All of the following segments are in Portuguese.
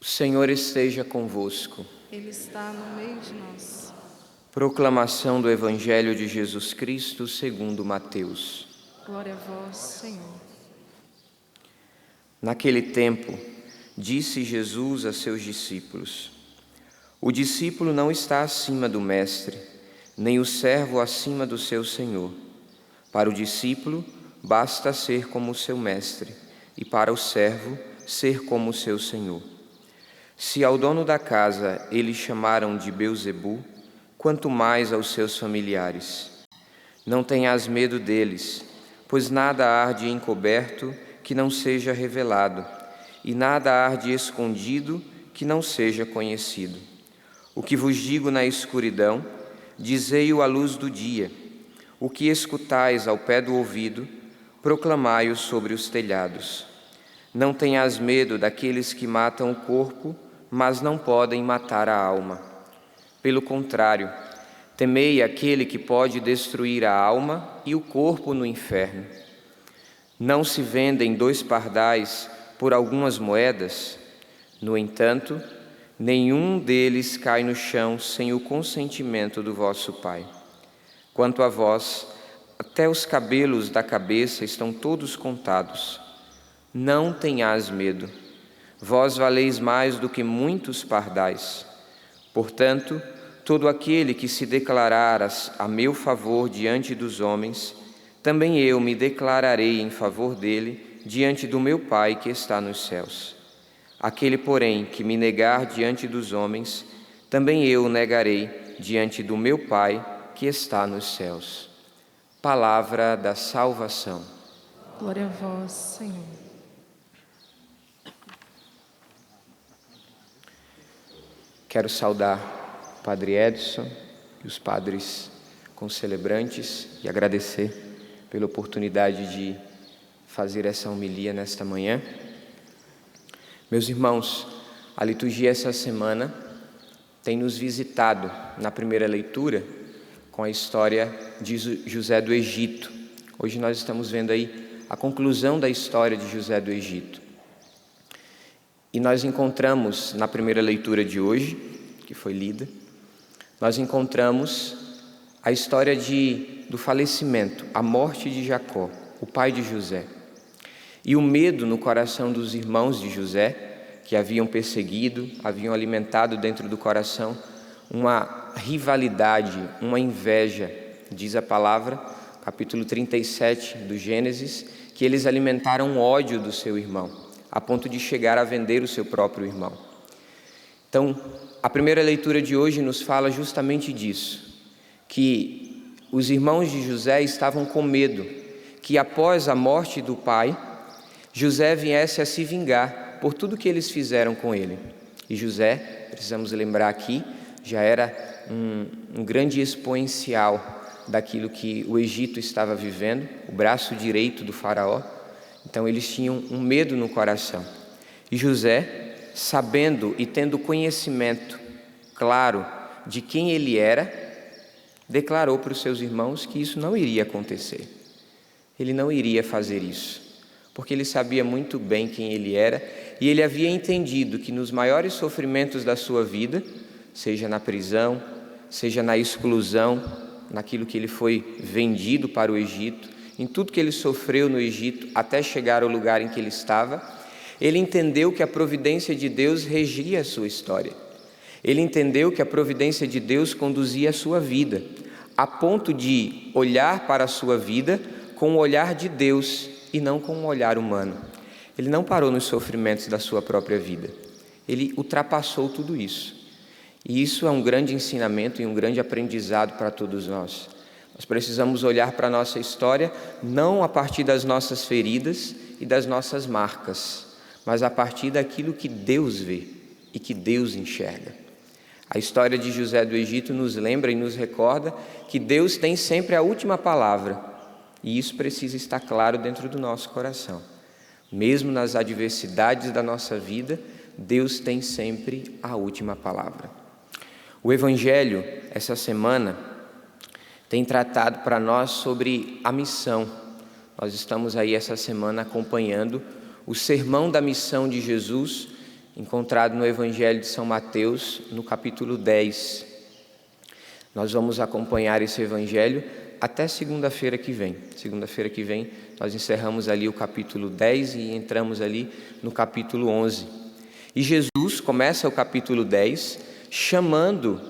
O Senhor esteja convosco. Ele está no meio de nós. Proclamação do Evangelho de Jesus Cristo segundo Mateus. Glória a vós, Senhor. Naquele tempo, disse Jesus a seus discípulos: O discípulo não está acima do mestre, nem o servo acima do seu senhor. Para o discípulo, basta ser como o seu mestre, e para o servo, ser como o seu senhor. Se ao dono da casa eles chamaram de Belzebu, quanto mais aos seus familiares. Não tenhas medo deles, pois nada arde encoberto que não seja revelado, e nada arde escondido que não seja conhecido. O que vos digo na escuridão, dizei-o à luz do dia. O que escutais ao pé do ouvido, proclamai-o sobre os telhados. Não tenhas medo daqueles que matam o corpo, mas não podem matar a alma. Pelo contrário, temei aquele que pode destruir a alma e o corpo no inferno. Não se vendem 2 pardais por algumas moedas? No entanto, nenhum deles cai no chão sem o consentimento do vosso Pai. Quanto a vós, até os cabelos da cabeça estão todos contados. Não tenhas medo. Vós valeis mais do que muitos pardais. Portanto, todo aquele que se declarar a meu favor diante dos homens, também eu me declararei em favor dele diante do meu Pai que está nos céus. Aquele, porém, que me negar diante dos homens, também eu o negarei diante do meu Pai que está nos céus. Palavra da salvação. Glória a vós, Senhor. Quero saudar o Padre Edson e os padres concelebrantes e agradecer pela oportunidade de fazer essa homilia nesta manhã. Meus irmãos, a liturgia essa semana tem nos visitado na primeira leitura com a história de José do Egito. Hoje nós estamos vendo aí a conclusão da história de José do Egito. E nós encontramos na primeira leitura de hoje, que foi lida, nós encontramos a história do falecimento, a morte de Jacó, o pai de José. E o medo no coração dos irmãos de José, que haviam perseguido, haviam alimentado dentro do coração uma rivalidade, uma inveja. Diz a palavra, capítulo 37 do Gênesis, que eles alimentaram um ódio do seu irmão, a ponto de chegar a vender o seu próprio irmão. Então, a primeira leitura de hoje nos fala justamente disso, que os irmãos de José estavam com medo que após a morte do pai, José viesse a se vingar por tudo que eles fizeram com ele. E José, precisamos lembrar aqui, já era um grande exponencial daquilo que o Egito estava vivendo, o braço direito do faraó. Então eles tinham um medo no coração. E José, sabendo e tendo conhecimento claro de quem ele era, declarou para os seus irmãos que isso não iria acontecer. Ele não iria fazer isso, porque ele sabia muito bem quem ele era e ele havia entendido que nos maiores sofrimentos da sua vida, seja na prisão, seja na exclusão, naquilo que ele foi vendido para o Egito, em tudo que ele sofreu no Egito até chegar ao lugar em que ele estava, ele entendeu que a providência de Deus regia a sua história. Ele entendeu que a providência de Deus conduzia a sua vida, a ponto de olhar para a sua vida com o olhar de Deus e não com um olhar humano. Ele não parou nos sofrimentos da sua própria vida. Ele ultrapassou tudo isso. E isso é um grande ensinamento e um grande aprendizado para todos nós. Nós precisamos olhar para a nossa história não a partir das nossas feridas e das nossas marcas, mas a partir daquilo que Deus vê e que Deus enxerga. A história de José do Egito nos lembra e nos recorda que Deus tem sempre a última palavra, e isso precisa estar claro dentro do nosso coração. Mesmo nas adversidades da nossa vida, Deus tem sempre a última palavra. O Evangelho, essa semana, tem tratado para nós sobre a missão. Nós estamos aí essa semana acompanhando o sermão da missão de Jesus, encontrado no Evangelho de São Mateus, no capítulo 10. Nós vamos acompanhar esse Evangelho até segunda-feira que vem. Segunda-feira que vem nós encerramos ali o capítulo 10 e entramos ali no capítulo 11. E Jesus começa o capítulo 10 chamando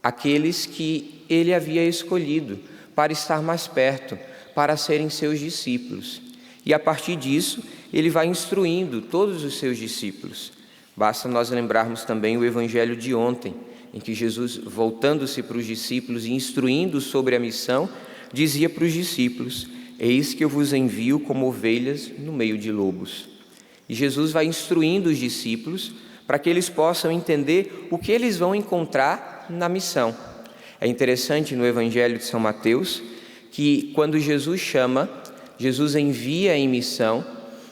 aqueles que ele havia escolhido para estar mais perto, para serem seus discípulos. E a partir disso, ele vai instruindo todos os seus discípulos. Basta nós lembrarmos também o Evangelho de ontem, em que Jesus, voltando-se para os discípulos e instruindo sobre a missão, dizia para os discípulos: eis que eu vos envio como ovelhas no meio de lobos. E Jesus vai instruindo os discípulos para que eles possam entender o que eles vão encontrar na missão. É interessante no Evangelho de São Mateus que quando Jesus chama, Jesus envia em missão,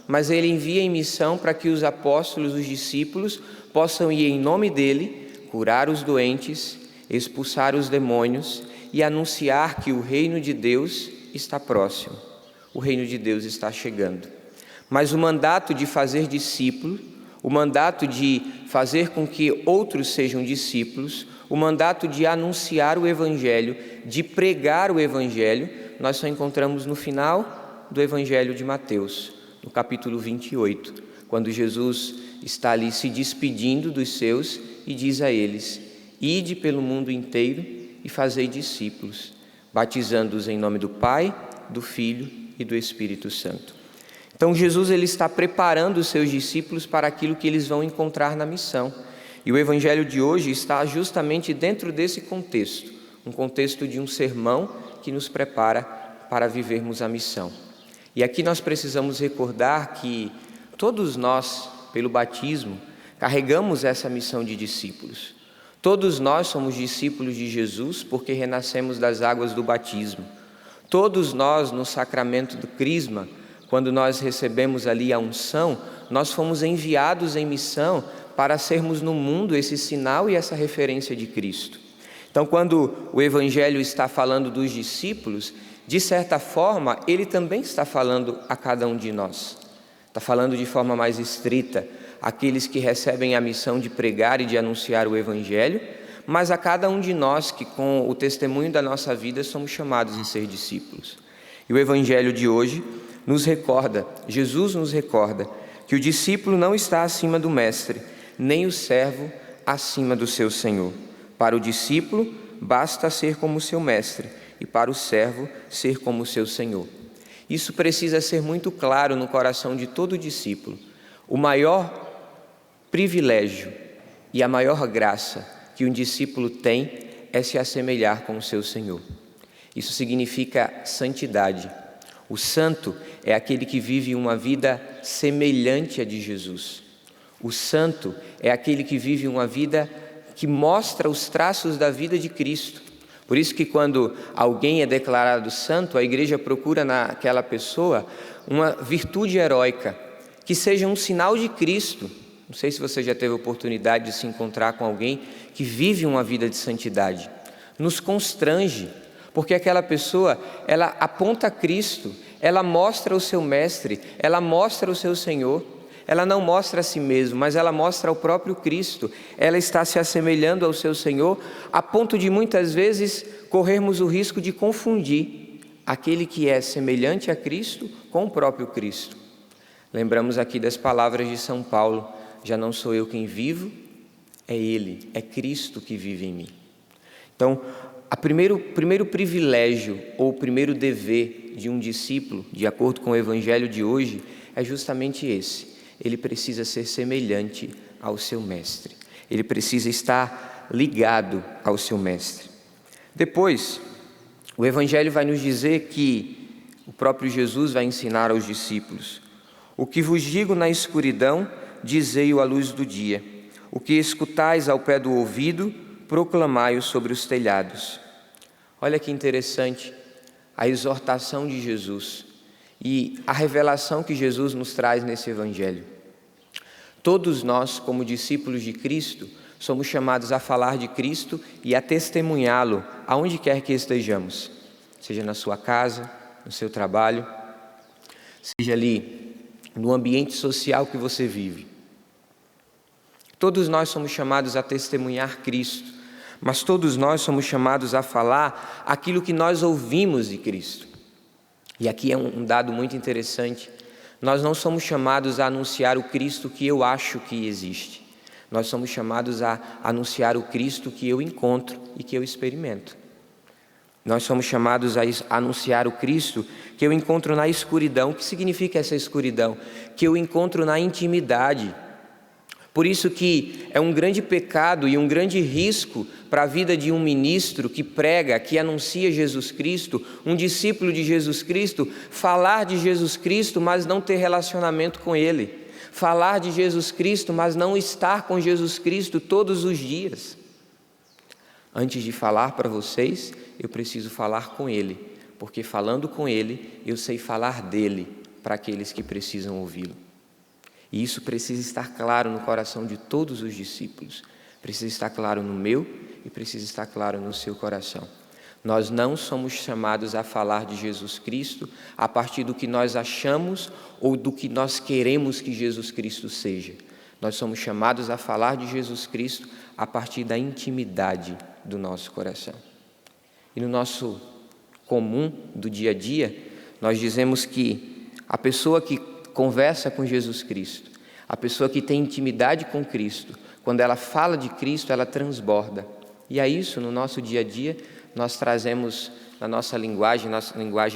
mas ele envia em missão para que os apóstolos, os discípulos, possam ir em nome dele, curar os doentes, expulsar os demônios e anunciar que o reino de Deus está próximo. O reino de Deus está chegando. Mas o mandato de fazer discípulos, o mandato de fazer com que outros sejam discípulos, o mandato de anunciar o Evangelho, de pregar o Evangelho, nós só encontramos no final do Evangelho de Mateus, no capítulo 28, quando Jesus está ali se despedindo dos seus e diz a eles: ide pelo mundo inteiro e fazei discípulos, batizando-os em nome do Pai, do Filho e do Espírito Santo. Então Jesus ele está preparando os seus discípulos para aquilo que eles vão encontrar na missão. E o Evangelho de hoje está justamente dentro desse contexto, um contexto de um sermão que nos prepara para vivermos a missão. E aqui nós precisamos recordar que todos nós, pelo batismo, carregamos essa missão de discípulos. Todos nós somos discípulos de Jesus porque renascemos das águas do batismo. Todos nós, no sacramento do crisma, quando nós recebemos ali a unção, nós fomos enviados em missão para sermos no mundo esse sinal e essa referência de Cristo. Então, quando o Evangelho está falando dos discípulos, de certa forma, ele também está falando a cada um de nós. Está falando de forma mais estrita aqueles que recebem a missão de pregar e de anunciar o Evangelho, mas a cada um de nós que, com o testemunho da nossa vida, somos chamados a ser discípulos. E o Evangelho de hoje nos recorda, Jesus nos recorda, que o discípulo não está acima do mestre, nem o servo acima do seu senhor. Para o discípulo, basta ser como o seu mestre, e para o servo, ser como o seu senhor. Isso precisa ser muito claro no coração de todo discípulo. O maior privilégio e a maior graça que um discípulo tem é se assemelhar com o seu Senhor. Isso significa santidade. O santo é aquele que vive uma vida semelhante à de Jesus. O santo é aquele que vive uma vida que mostra os traços da vida de Cristo. Por isso que quando alguém é declarado santo, a igreja procura naquela pessoa uma virtude heróica, que seja um sinal de Cristo. Não sei se você já teve a oportunidade de se encontrar com alguém que vive uma vida de santidade. Nos constrange, porque aquela pessoa, ela aponta a Cristo, ela mostra o seu mestre, ela mostra o seu Senhor. Ela não mostra a si mesma, mas ela mostra o próprio Cristo. Ela está se assemelhando ao seu Senhor, a ponto de muitas vezes corrermos o risco de confundir aquele que é semelhante a Cristo com o próprio Cristo. Lembramos aqui das palavras de São Paulo: já não sou eu quem vivo, é Ele, é Cristo que vive em mim. Então, o primeiro privilégio ou o primeiro dever de um discípulo, de acordo com o Evangelho de hoje, é justamente esse. Ele precisa ser semelhante ao seu mestre. Ele precisa estar ligado ao seu mestre. Depois, o Evangelho vai nos dizer que o próprio Jesus vai ensinar aos discípulos: o que vos digo na escuridão, dizei-o à luz do dia. O que escutais ao pé do ouvido, proclamai-o sobre os telhados. Olha que interessante a exortação de Jesus e a revelação que Jesus nos traz nesse Evangelho. Todos nós, como discípulos de Cristo, somos chamados a falar de Cristo e a testemunhá-lo aonde quer que estejamos, seja na sua casa, no seu trabalho, seja ali no ambiente social que você vive. Todos nós somos chamados a testemunhar Cristo, mas todos nós somos chamados a falar aquilo que nós ouvimos de Cristo. E aqui é um dado muito interessante. Nós não somos chamados a anunciar o Cristo que eu acho que existe. Nós somos chamados a anunciar o Cristo que eu encontro e que eu experimento. Nós somos chamados a anunciar o Cristo que eu encontro na escuridão. O que significa essa escuridão? Que eu encontro na intimidade. Por isso que é um grande pecado e um grande risco para a vida de um ministro que prega, que anuncia Jesus Cristo, um discípulo de Jesus Cristo, falar de Jesus Cristo, mas não ter relacionamento com Ele. Falar de Jesus Cristo, mas não estar com Jesus Cristo todos os dias. Antes de falar para vocês, eu preciso falar com Ele, porque falando com Ele, eu sei falar dEle para aqueles que precisam ouvi-lo. E isso precisa estar claro no coração de todos os discípulos. Precisa estar claro no meu e precisa estar claro no seu coração. Nós não somos chamados a falar de Jesus Cristo a partir do que nós achamos ou do que nós queremos que Jesus Cristo seja. Nós somos chamados a falar de Jesus Cristo a partir da intimidade do nosso coração. E no nosso comum do dia a dia, nós dizemos que a pessoa que conversa com Jesus Cristo, a pessoa que tem intimidade com Cristo, quando ela fala de Cristo, ela transborda. E a isso, no nosso dia a dia, nós trazemos na nossa linguagem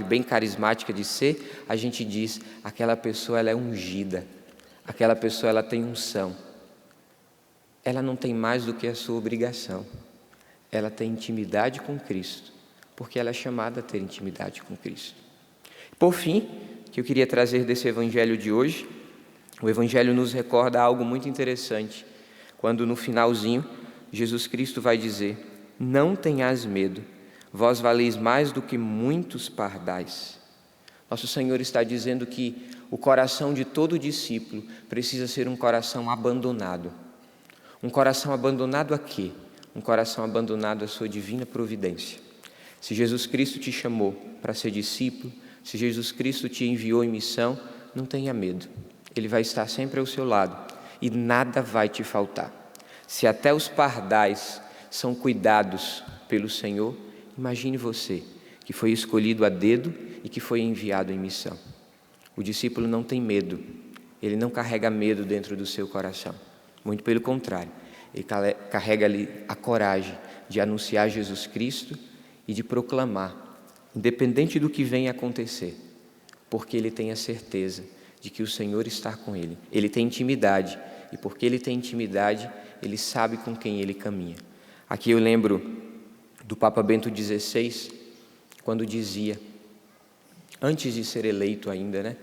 bem carismática de ser, a gente diz, aquela pessoa ela é ungida, aquela pessoa ela tem unção. Ela não tem mais do que a sua obrigação, ela tem intimidade com Cristo, porque ela é chamada a ter intimidade com Cristo. Por fim, que eu queria trazer desse evangelho de hoje, o evangelho nos recorda algo muito interessante, quando no finalzinho, Jesus Cristo vai dizer, não tenhais medo, vós valeis mais do que muitos pardais. Nosso Senhor está dizendo que o coração de todo discípulo precisa ser um coração abandonado. Um coração abandonado a quê? Um coração abandonado à sua divina providência. Se Jesus Cristo te chamou para ser discípulo, se Jesus Cristo te enviou em missão, não tenha medo. Ele vai estar sempre ao seu lado e nada vai te faltar. Se até os pardais são cuidados pelo Senhor, imagine você, que foi escolhido a dedo e que foi enviado em missão. O discípulo não tem medo, ele não carrega medo dentro do seu coração. Muito pelo contrário, ele carrega ali a coragem de anunciar Jesus Cristo e de proclamar, independente do que venha acontecer, porque ele tem a certeza de que o Senhor está com ele. Ele tem intimidade, e porque ele tem intimidade, ele sabe com quem ele caminha. Aqui eu lembro do Papa Bento XVI, quando dizia, antes de ser eleito ainda,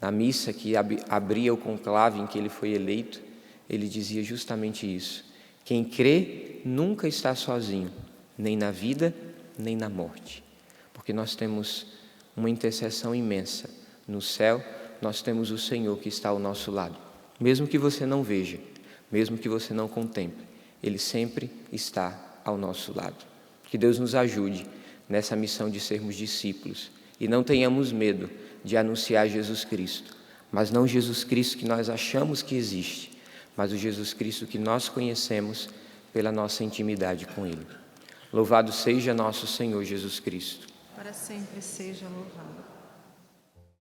na missa que abria o conclave em que ele foi eleito, ele dizia justamente isso. Quem crê nunca está sozinho, nem na vida, nem na morte. Porque nós temos uma intercessão imensa. No céu, nós temos o Senhor que está ao nosso lado. Mesmo que você não veja, mesmo que você não contemple, Ele sempre está ao nosso lado. Que Deus nos ajude nessa missão de sermos discípulos e não tenhamos medo de anunciar Jesus Cristo, mas não Jesus Cristo que nós achamos que existe, mas o Jesus Cristo que nós conhecemos pela nossa intimidade com Ele. Louvado seja nosso Senhor Jesus Cristo. Para sempre seja louvado.